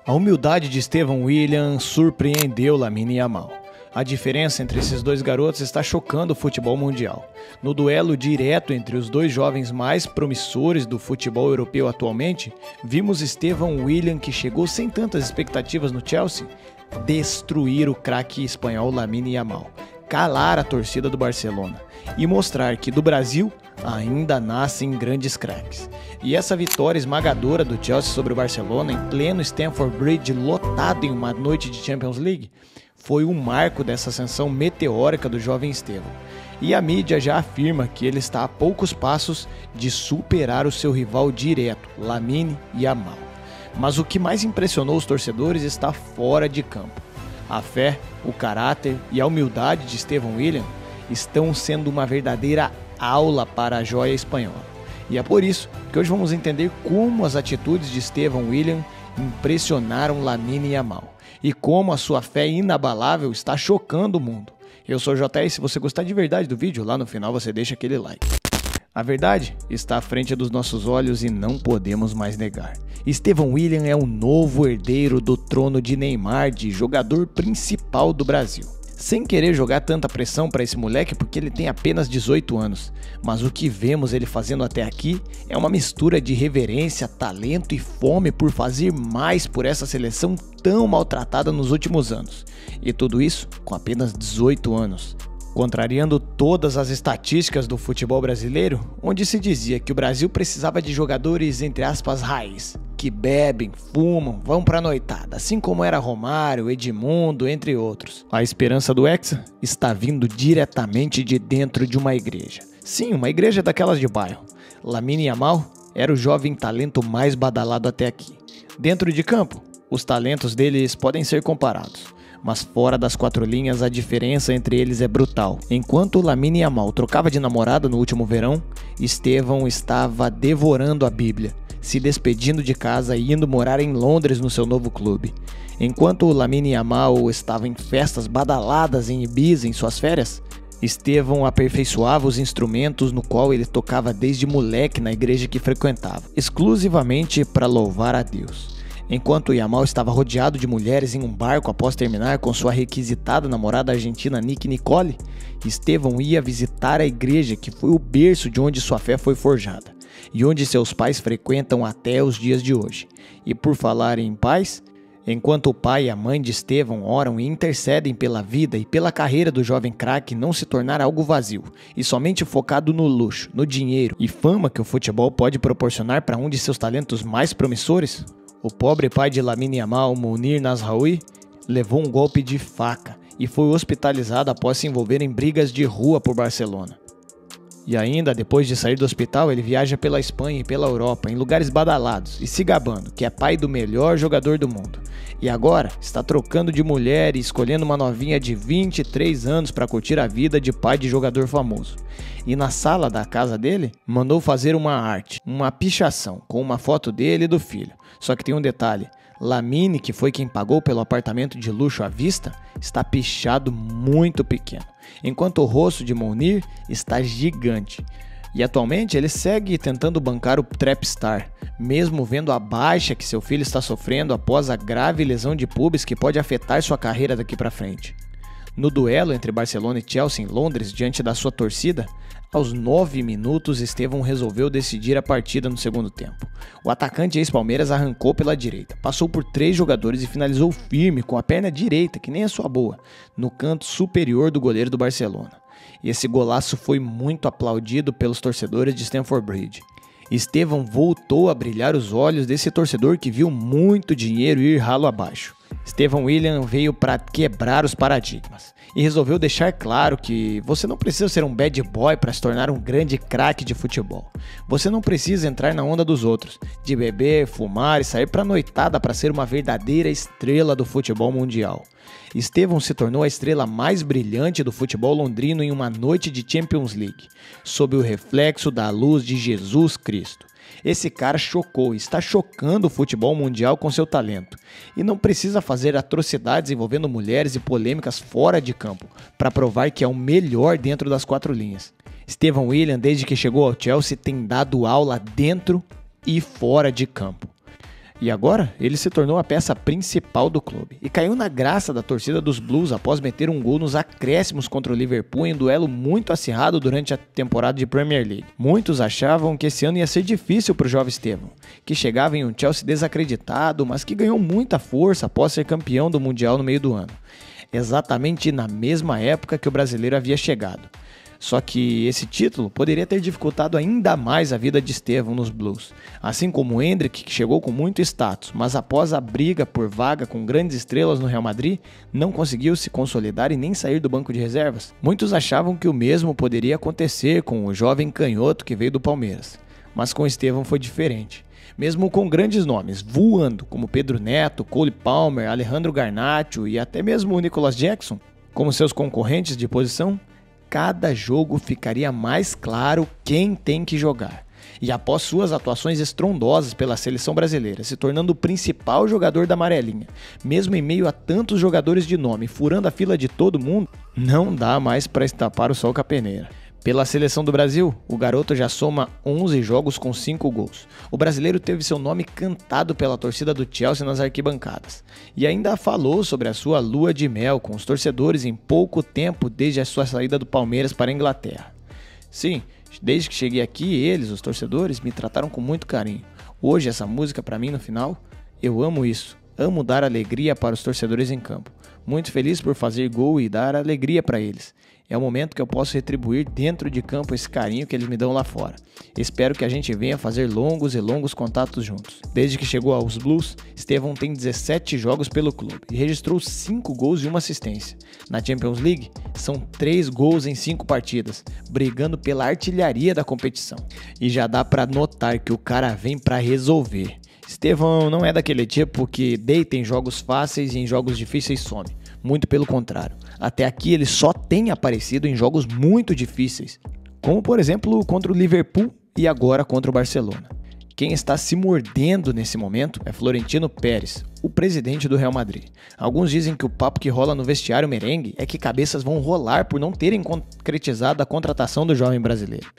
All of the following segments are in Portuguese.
A humildade de Estevão William surpreendeu Lamine Yamal. A diferença entre esses dois garotos está chocando o futebol mundial. No duelo direto entre os dois jovens mais promissores do futebol europeu atualmente, vimos Estevão William, que chegou sem tantas expectativas no Chelsea, destruir o craque espanhol Lamine Yamal, calar a torcida do Barcelona e mostrar que do Brasil ainda nascem grandes craques. E essa vitória esmagadora do Chelsea sobre o Barcelona em pleno Stamford Bridge, lotado em uma noite de Champions League, foi o marco dessa ascensão meteórica do jovem Estevão. E a mídia já afirma que ele está a poucos passos de superar o seu rival direto, Lamine Yamal. Mas o que mais impressionou os torcedores está fora de campo. A fé, o caráter e a humildade de Estevão William estão sendo uma verdadeira aula para a joia espanhola. E é por isso que hoje vamos entender como as atitudes de Estevão William impressionaram Lamine Yamal e como a sua fé inabalável está chocando o mundo. Eu sou o JR, se você gostar de verdade do vídeo, lá no final você deixa aquele like. A verdade está à frente dos nossos olhos e não podemos mais negar. Estevão William é o novo herdeiro do trono de Neymar, de jogador principal do Brasil. Sem querer jogar tanta pressão para esse moleque porque ele tem apenas 18 anos, mas o que vemos ele fazendo até aqui é uma mistura de reverência, talento e fome por fazer mais por essa seleção tão maltratada nos últimos anos. E tudo isso com apenas 18 anos. Contrariando todas as estatísticas do futebol brasileiro, onde se dizia que o Brasil precisava de jogadores, entre aspas, raiz, que bebem, fumam, vão pra noitada, assim como era Romário, Edmundo, entre outros. A esperança do Hexa está vindo diretamente de dentro de uma igreja. Sim, uma igreja daquelas de bairro. Lamine Yamal era o jovem talento mais badalado até aqui. Dentro de campo, os talentos deles podem ser comparados, mas fora das quatro linhas a diferença entre eles é brutal. Enquanto Lamine Yamal trocava de namorada no último verão, Estevão estava devorando a Bíblia, se despedindo de casa e indo morar em Londres no seu novo clube. Enquanto Lamine Yamal estava em festas badaladas em Ibiza em suas férias, Estevão aperfeiçoava os instrumentos no qual ele tocava desde moleque na igreja que frequentava, exclusivamente para louvar a Deus. Enquanto Yamal estava rodeado de mulheres em um barco após terminar com sua requisitada namorada argentina Nick Nicole, Estevão ia visitar a igreja que foi o berço de onde sua fé foi forjada e onde seus pais frequentam até os dias de hoje. E por falar em pais, enquanto o pai e a mãe de Estevão oram e intercedem pela vida e pela carreira do jovem craque não se tornar algo vazio e somente focado no luxo, no dinheiro e fama que o futebol pode proporcionar para um de seus talentos mais promissores, o pobre pai de Lamine Yamal, Mounir Nasraoui, levou um golpe de faca e foi hospitalizado após se envolver em brigas de rua por Barcelona. E ainda, depois de sair do hospital, ele viaja pela Espanha e pela Europa, em lugares badalados, e se gabando que é pai do melhor jogador do mundo. E agora está trocando de mulher e escolhendo uma novinha de 23 anos para curtir a vida de pai de jogador famoso. E na sala da casa dele, mandou fazer uma arte, uma pichação, com uma foto dele e do filho. Só que tem um detalhe, Lamine, que foi quem pagou pelo apartamento de luxo à vista, está pichado muito pequeno, enquanto o rosto de Mounir está gigante. E atualmente ele segue tentando bancar o Trapstar, mesmo vendo a baixa que seu filho está sofrendo após a grave lesão de pubis que pode afetar sua carreira daqui para frente. No duelo entre Barcelona e Chelsea em Londres, diante da sua torcida, aos 9 minutos Estevão resolveu decidir a partida no segundo tempo. O atacante ex-Palmeiras arrancou pela direita, passou por 3 jogadores e finalizou firme com a perna direita, que nem a sua boa, no canto superior do goleiro do Barcelona. E esse golaço foi muito aplaudido pelos torcedores de Stamford Bridge. Estevão voltou a brilhar os olhos desse torcedor que viu muito dinheiro ir ralo abaixo. Estevão William veio para quebrar os paradigmas e resolveu deixar claro que você não precisa ser um bad boy para se tornar um grande craque de futebol. Você não precisa entrar na onda dos outros, de beber, fumar e sair para noitada para ser uma verdadeira estrela do futebol mundial. Estevão se tornou a estrela mais brilhante do futebol londrino em uma noite de Champions League, sob o reflexo da luz de Jesus Cristo. Esse cara chocou e está chocando o futebol mundial com seu talento. E não precisa fazer atrocidades envolvendo mulheres e polêmicas fora de campo para provar que é o melhor dentro das quatro linhas. Estevão William, desde que chegou ao Chelsea, tem dado aula dentro e fora de campo. E agora, ele se tornou a peça principal do clube e caiu na graça da torcida dos Blues após meter um gol nos acréscimos contra o Liverpool em um duelo muito acirrado durante a temporada de Premier League. Muitos achavam que esse ano ia ser difícil para o jovem Estevão, que chegava em um Chelsea desacreditado, mas que ganhou muita força após ser campeão do Mundial no meio do ano, exatamente na mesma época que o brasileiro havia chegado. Só que esse título poderia ter dificultado ainda mais a vida de Estevão nos Blues, assim como o Endrick, que chegou com muito status, mas após a briga por vaga com grandes estrelas no Real Madrid, não conseguiu se consolidar e nem sair do banco de reservas. Muitos achavam que o mesmo poderia acontecer com o jovem canhoto que veio do Palmeiras, mas com Estevão foi diferente. Mesmo com grandes nomes voando, como Pedro Neto, Cole Palmer, Alejandro Garnacho e até mesmo o Nicolas Jackson, como seus concorrentes de posição, cada jogo ficaria mais claro quem tem que jogar. E após suas atuações estrondosas pela seleção brasileira, se tornando o principal jogador da amarelinha, mesmo em meio a tantos jogadores de nome furando a fila de todo mundo, não dá mais para estapar o sol com a peneira. Pela seleção do Brasil, o garoto já soma 11 jogos com 5 gols. O brasileiro teve seu nome cantado pela torcida do Chelsea nas arquibancadas. E ainda falou sobre a sua lua de mel com os torcedores em pouco tempo desde a sua saída do Palmeiras para a Inglaterra. Sim, desde que cheguei aqui, eles, os torcedores, me trataram com muito carinho. Hoje, essa música para mim no final, eu amo isso. Amo dar alegria para os torcedores em campo. Muito feliz por fazer gol e dar alegria para eles. É o momento que eu posso retribuir dentro de campo esse carinho que eles me dão lá fora. Espero que a gente venha fazer longos e longos contatos juntos. Desde que chegou aos Blues, Estevão tem 17 jogos pelo clube e registrou 5 gols e 1 assistência. Na Champions League, são 3 gols em 5 partidas, brigando pela artilharia da competição. E já dá pra notar que o cara vem pra resolver. Estevão não é daquele tipo que deita em jogos fáceis e em jogos difíceis some. Muito pelo contrário. Até aqui ele só tem aparecido em jogos muito difíceis, como por exemplo contra o Liverpool e agora contra o Barcelona. Quem está se mordendo nesse momento é Florentino Pérez, o presidente do Real Madrid. Alguns dizem que o papo que rola no vestiário merengue é que cabeças vão rolar por não terem concretizado a contratação do jovem brasileiro.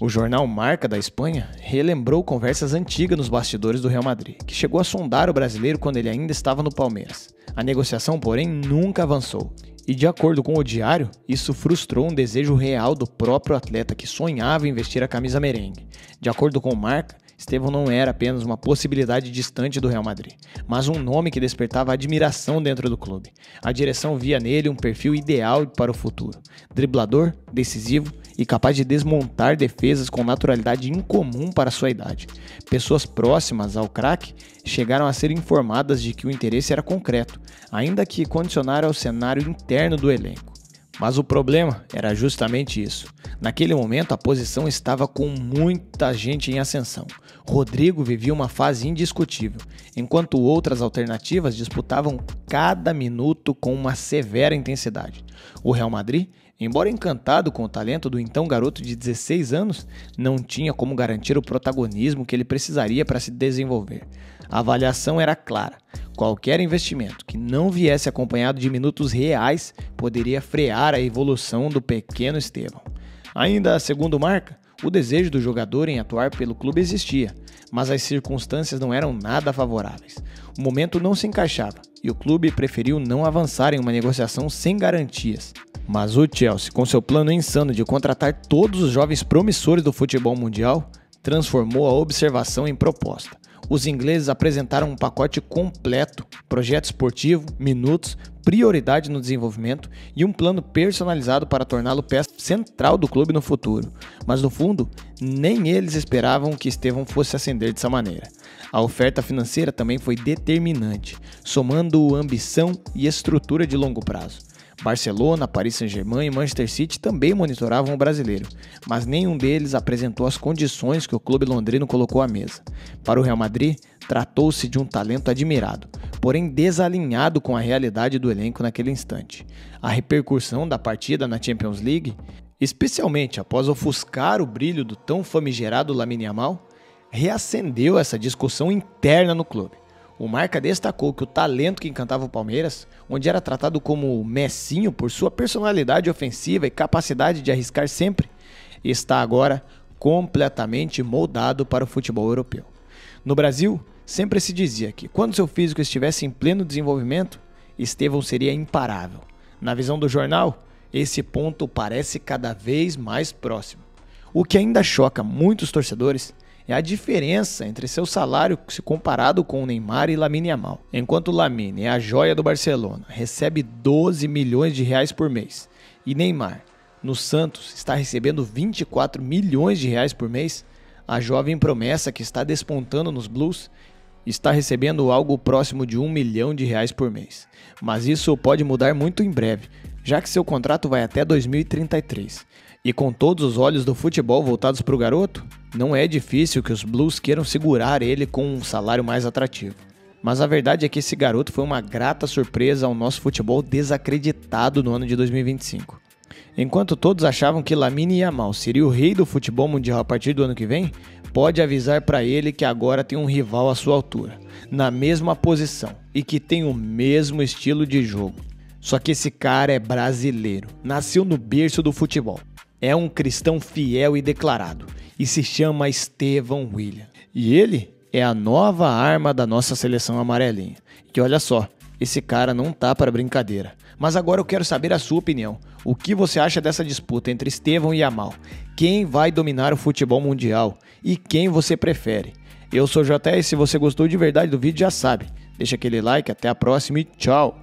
O jornal Marca da Espanha relembrou conversas antigas nos bastidores do Real Madrid, que chegou a sondar o brasileiro quando ele ainda estava no Palmeiras. A negociação, porém, nunca avançou. E de acordo com o diário, isso frustrou um desejo real do próprio atleta que sonhava em vestir a camisa merengue. De acordo com o Marca, Estevão não era apenas uma possibilidade distante do Real Madrid, mas um nome que despertava admiração dentro do clube. A direção via nele um perfil ideal para o futuro. Driblador, decisivo e capaz de desmontar defesas com naturalidade incomum para sua idade. Pessoas próximas ao craque chegaram a ser informadas de que o interesse era concreto, ainda que condicionado ao cenário interno do elenco. Mas o problema era justamente isso. Naquele momento, a posição estava com muita gente em ascensão. Rodrigo vivia uma fase indiscutível, enquanto outras alternativas disputavam cada minuto com uma severa intensidade. O Real Madrid, embora encantado com o talento do então garoto de 16 anos, não tinha como garantir o protagonismo que ele precisaria para se desenvolver. A avaliação era clara. Qualquer investimento que não viesse acompanhado de minutos reais poderia frear a evolução do pequeno Estevão. Ainda segundo Marca, o desejo do jogador em atuar pelo clube existia, mas as circunstâncias não eram nada favoráveis. O momento não se encaixava e o clube preferiu não avançar em uma negociação sem garantias. Mas o Chelsea, com seu plano insano de contratar todos os jovens promissores do futebol mundial, transformou a observação em proposta. Os ingleses apresentaram um pacote completo, projeto esportivo, minutos, prioridade no desenvolvimento e um plano personalizado para torná-lo peça central do clube no futuro. Mas no fundo, nem eles esperavam que Estevão fosse ascender dessa maneira. A oferta financeira também foi determinante, somando ambição e estrutura de longo prazo. Barcelona, Paris Saint-Germain e Manchester City também monitoravam o brasileiro, mas nenhum deles apresentou as condições que o clube londrino colocou à mesa. Para o Real Madrid, tratou-se de um talento admirado, porém desalinhado com a realidade do elenco naquele instante. A repercussão da partida na Champions League, especialmente após ofuscar o brilho do tão famigerado Lamine Yamal, reacendeu essa discussão interna no clube. O Marca destacou que o talento que encantava o Palmeiras, onde era tratado como Messinho por sua personalidade ofensiva e capacidade de arriscar sempre, está agora completamente moldado para o futebol europeu. No Brasil, Sempre se dizia que, quando seu físico estivesse em pleno desenvolvimento, Estevão seria imparável. Na visão do jornal, esse ponto parece cada vez mais próximo. O que ainda choca muitos torcedores é a diferença entre seu salário se comparado com o Neymar e Lamine Yamal. Enquanto Lamine é a joia do Barcelona, recebe 12 milhões de reais por mês, e Neymar, no Santos, está recebendo 24 milhões de reais por mês, a jovem promessa que está despontando nos Blues está recebendo algo próximo de 1 milhão de reais por mês. Mas isso pode mudar muito em breve, já que seu contrato vai até 2033. E com todos os olhos do futebol voltados para o garoto, não é difícil que os Blues queiram segurar ele com um salário mais atrativo. Mas a verdade é que esse garoto foi uma grata surpresa ao nosso futebol desacreditado no ano de 2025. Enquanto todos achavam que Lamine Yamal seria o rei do futebol mundial a partir do ano que vem, pode avisar para ele que agora tem um rival à sua altura, na mesma posição e que tem o mesmo estilo de jogo. Só que esse cara é brasileiro, nasceu no berço do futebol. É um cristão fiel e declarado, e se chama Estevão William. E ele é a nova arma da nossa seleção amarelinha. E olha só, esse cara não tá para brincadeira. Mas agora eu quero saber a sua opinião. O que você acha dessa disputa entre Estevão e Yamal? Quem vai dominar o futebol mundial? E quem você prefere? Eu sou o JR e se você gostou de verdade do vídeo já sabe. Deixa aquele like, até a próxima e tchau!